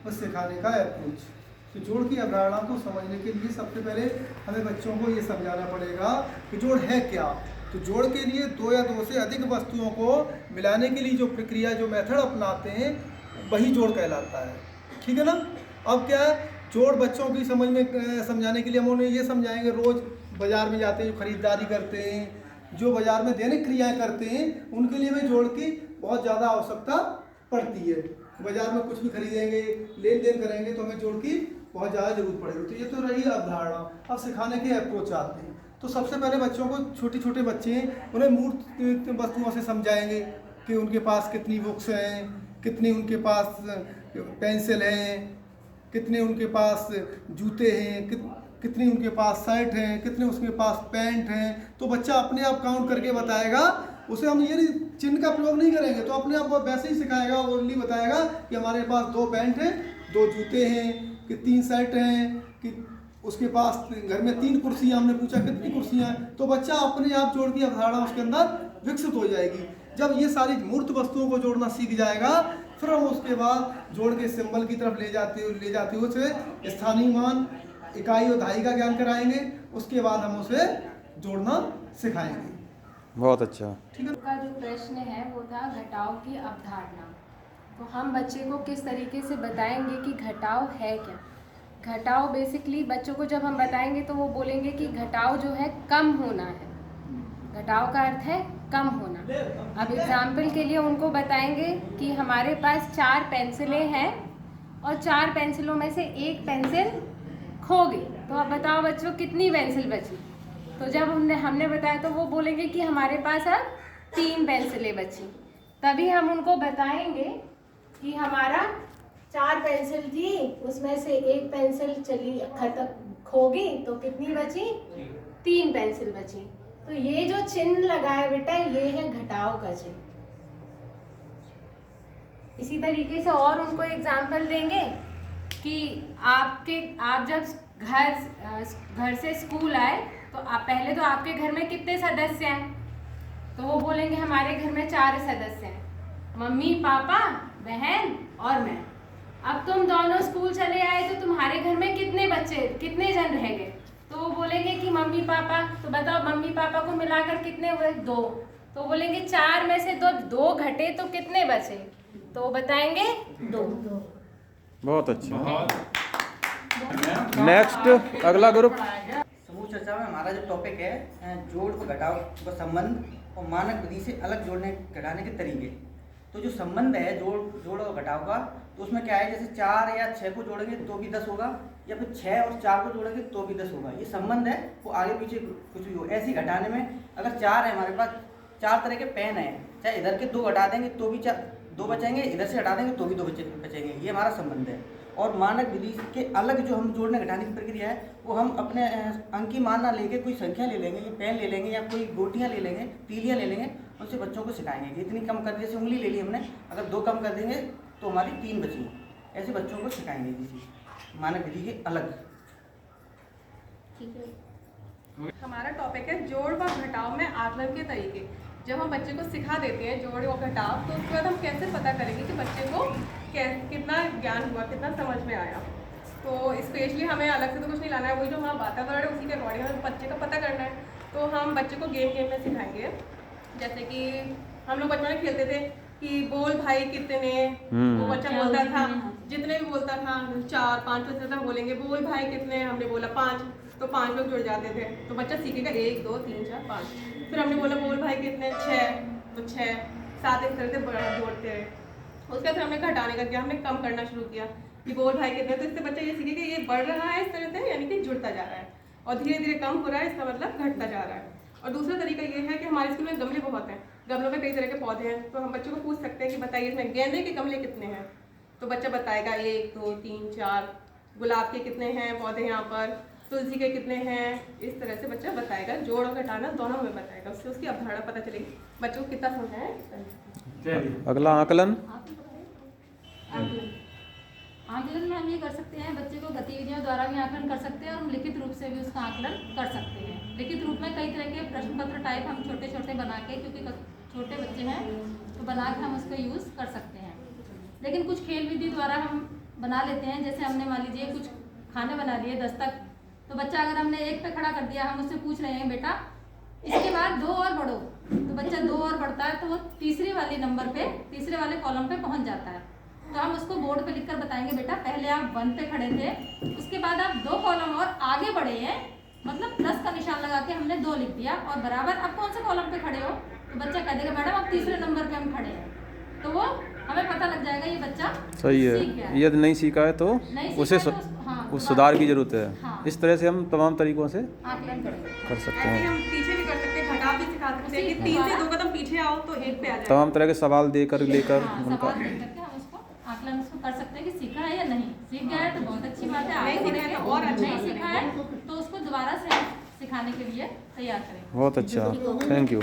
और सिखाने का अप्रोच। तो जोड़ की अवधारणा को समझने के लिए सबसे पहले हमें बच्चों को ये समझाना पड़ेगा कि जोड़ है क्या। तो जोड़ के लिए दो या दो से अधिक वस्तुओं को मिलाने के लिए जो प्रक्रिया, जो मेथड अपनाते हैं, वही जोड़ कहलाता है। ठीक है ना। अब क्या है, जोड़ बच्चों की समझ में समझाने के लिए हम उन्हें ये समझाएंगे, रोज़ बाज़ार में जाते हैं, जो खरीदारी करते हैं, जो बाज़ार में दैनिक क्रियाएं करते हैं, उनके लिए हमें जोड़ की बहुत ज़्यादा आवश्यकता पड़ती है। बाज़ार में कुछ भी खरीदेंगे, लेन देन करेंगे, तो हमें जोड़ की बहुत ज़्यादा जरूरत पड़ेगी। तो ये तो रही अवधारणा। अब सिखाने के अप्रोच आते हैं। तो सबसे पहले बच्चों को, छोटे छोटे बच्चे हैं, उन्हें मूर्त वस्तुओं से समझाएंगे कि उनके पास कितनी बुक्स हैं, कितनी उनके पास पेंसिल हैं, कितने उनके पास जूते हैं, कितनी उनके पास शर्ट हैं, कितने उसके पास पैंट हैं। तो बच्चा अपने आप काउंट करके बताएगा। उसे हम ये चिन्ह का प्रयोग नहीं करेंगे, तो अपने आप वो वैसे ही सिखाएगा, ओनली बताएगा कि हमारे पास 2 पैंट हैं, 2 जूते हैं, कि 3 शर्ट हैं, कि उसके पास घर में 3 कुर्सियाँ। हमने पूछा कितनी कुर्सियाँ हैं, तो बच्चा अपने आप जोड़ की अवधारणा उसके अंदर विकसित हो जाएगी। जब ये सारी मूर्त वस्तुओं को जोड़ना सीख जाएगा, फिर हम उसके बाद जोड़ के सिंबल की तरफ ले जाते हुए उसे स्थानीय मान, इकाई और दहाई का ज्ञान कराएंगे। उसके बाद हम उसे जोड़ना सिखाएंगे। बहुत अच्छा। ठीक है। का जो प्रश्न है वो था घटाव की अवधारणा। तो हम बच्चे को किस तरीके से बताएंगे कि घटाव है क्या। घटाव बेसिकली बच्चों को जब हम बताएंगे तो वो बोलेंगे कि घटाव जो है कम होना है। घटाव का अर्थ है कम होना। अब एग्जाम्पल के लिए उनको बताएंगे कि हमारे पास 4 पेंसिलें हैं और 4 पेंसिलों में से 1 पेंसिल खो गई। तो अब बताओ बच्चों कितनी पेंसिल बची। तो जब हमने बताया तो वो बोलेंगे कि हमारे पास अब 3 पेंसिलें बची। तभी हम उनको बताएंगे कि हमारा 4 पेंसिल थी, उसमें से 1 पेंसिल चली खत्म खो गई, तो कितनी बची, 3 पेंसिल बची। तो ये जो चिन्ह लगा है बेटा, ये है घटाव का चिन्ह। इसी तरीके से और उनको एग्जाम्पल देंगे कि आप जब घर से स्कूल आए तो पहले तो आपके घर में कितने सदस्य हैं। तो वो बोलेंगे हमारे घर में 4 सदस्य हैं, मम्मी, पापा, बहन और मैं। अब तुम दोनों स्कूल चले आए तो तुम्हारे घर में कितने जन रह गए। तो वो बोलेंगे कि मम्मी पापा। तो बताओ मम्मी पापा को मिलाकर कितने हुए, 2। तो बोलेंगे 4 में से 2 घटे तो कितने बचे। तो बताएंगे 2। बहुत अच्छा। नेक्स्ट अगला ग्रुप। समूह चर्चा में हमारा जो टॉपिक है जोड़ व घटाव का संबंध और मानक विधि से अलग जोड़ने घटाने के तरीके। तो जो संबंध है जोड़ और घटाव का, तो उसमें क्या है, जैसे 4 या 6 को जोड़ेंगे तो भी 10 होगा, या फिर 6 और 4 को जोड़ेंगे तो भी 10 होगा। ये संबंध है, वो आगे पीछे कुछ भी हो। ऐसे घटाने में अगर 4 है, हमारे पास 4 तरह के पेन है, चाहे इधर के 2 घटा देंगे तो भी 2 बचेंगे, इधर से हटा देंगे तो भी 2 बचेंगे। ये हमारा संबंध है। और मानक विधि के अलग जो हम जोड़ने घटाने की प्रक्रिया है, वो हम अपने अंक की मान ना लेके कोई संख्या ले लेंगे, ये पेन ले लेंगे या कोई गोटियां ले लेंगे, तीलियां ले लेंगे, उनसे बच्चों को सिखाएंगे कि इतनी कम कर, जैसे उंगली ले ली हमने, अगर 2 कम कर देंगे तो हमारी 3 बची। ऐसे बच्चों को सिखाएंगे किसी मानक विधि के अलग। ठीक है। हमारा टॉपिक है जोड़ व घटाव में आकलन के तरीके। जब हम बच्चे को सिखा देते हैं जोड़ और घटाव, तो उसके बाद हम कैसे पता करेंगे कि बच्चे को कितना ज्ञान हुआ, कितना समझ में आया। तो स्पेशली हमें अलग से तो कुछ नहीं लाना है, वही जो हमारा वातावरण है उसी के अकॉर्डिंग हमें बच्चे का पता करना है। तो हम बच्चे को गेम में सिखाएंगे। जैसे कि हम लोग बचपन में खेलते थे कि बोल भाई कितने, वो बच्चा बोलता था, जितने भी बोलता था 4, 5 बच्चे हम बोलेंगे बोल भाई कितने, हमने बोला 5, तो 5 लोग जुड़ जाते थे। तो बच्चा सीखेगा 1, 2, 3, 4, 5। फिर हमने बोला बोल भाई कितने, 6, तो 6, 7 इस तरह से जोड़ते रहे। उसके बाद फिर हमने घटाने का किया, हमने कम करना शुरू किया कि बोल भाई कितने। तो इससे बच्चा ये सीखे कि ये बढ़ रहा है इस तरह से, यानी कि जुड़ता जा रहा है, और धीरे धीरे कम हो रहा है, इसका मतलब घटता जा रहा है। और दूसरा तरीका ये है कि हमारे स्कूल में गमले बहुत हैं, गमलों में कई तरह के पौधे हैं। तो हम बच्चों को पूछ सकते हैं कि बताइए इसमें गेंदे के गमले कितने हैं। तो बच्चा बताएगा 1, 2, 3, 4। गुलाब के कितने हैं पौधे यहाँ पर, तुलसी के कितने हैं, इस तरह से बच्चा बताएगा। जोड़ और घटाना दोनों में बताएगा, उससे उसकी अवधारणा पता चलेगी बच्चों को कितना समझ है। अगला आकलन। आकलन में हम ये कर सकते हैं, बच्चे को गतिविधियों द्वारा भी आकलन कर सकते हैं और हम लिखित रूप से भी उसका आकलन कर सकते हैं। लिखित रूप में कई तरह के प्रश्न पत्र टाइप हम छोटे छोटे बना के, क्योंकि छोटे बच्चे हैं तो बना के हम उसका यूज़ कर सकते हैं। लेकिन कुछ खेल विधि द्वारा हम बना लेते हैं, जैसे हमने मान लीजिए कुछ खाने बना लिए 10 तक, तो बच्चा अगर हमने 1 पे खड़ा कर दिया, हम उससे पूछ रहे हैं बेटा इसके बाद 2 और बढ़ो, तो बच्चा 2 और बढ़ता है तो वो तीसरे वाले नंबर पे, तीसरे वाले कॉलम पे पहुंच जाता है। तो हम उसको बोर्ड पे लिखकर बताएंगे बेटा पहले आप 1 पे खड़े थे, उसके बाद आप 2 कॉलम और आगे बढ़े हैं, मतलब प्लस का निशान लगा के हमने 2 लिख दिया, और बराबर आप कौन से कॉलम पे खड़े हो, तो बच्चा कह देगा मैडम आप तीसरे नंबर पे हम खड़े हैं। तो वो हमें पता लग जाएगा ये बच्चा सही सीख गया है। यदि नहीं सीखा है तो नहीं उसे सीखा है तो हाँ, उस सुधार की जरूरत है। हाँ। इस तरह से हम तमाम तरीकों से आकलन करेंगे। कर सकते ऐसे ही हैं। हम पीछे भी कर सकते हैं, घटाव भी सिखा सकते हैं कि 3 से 2 कदम पीछे आओ तो 1 पे आ जाए। तमाम तरह के सवाल देकर लेकर हाँ, उनका सवाल देख करके हम उसको आकलन उसको कर सकते हैं कि सीखा है या नहीं। सीख गया है तो बहुत अच्छी बात है, आगे नहीं सीखा है बढ़ेंगे। तो और अच्छा नहीं सीखा है तो उसको दोबारा से सिखाने के लिए तैयार करें। बहुत अच्छा, थैंक यू।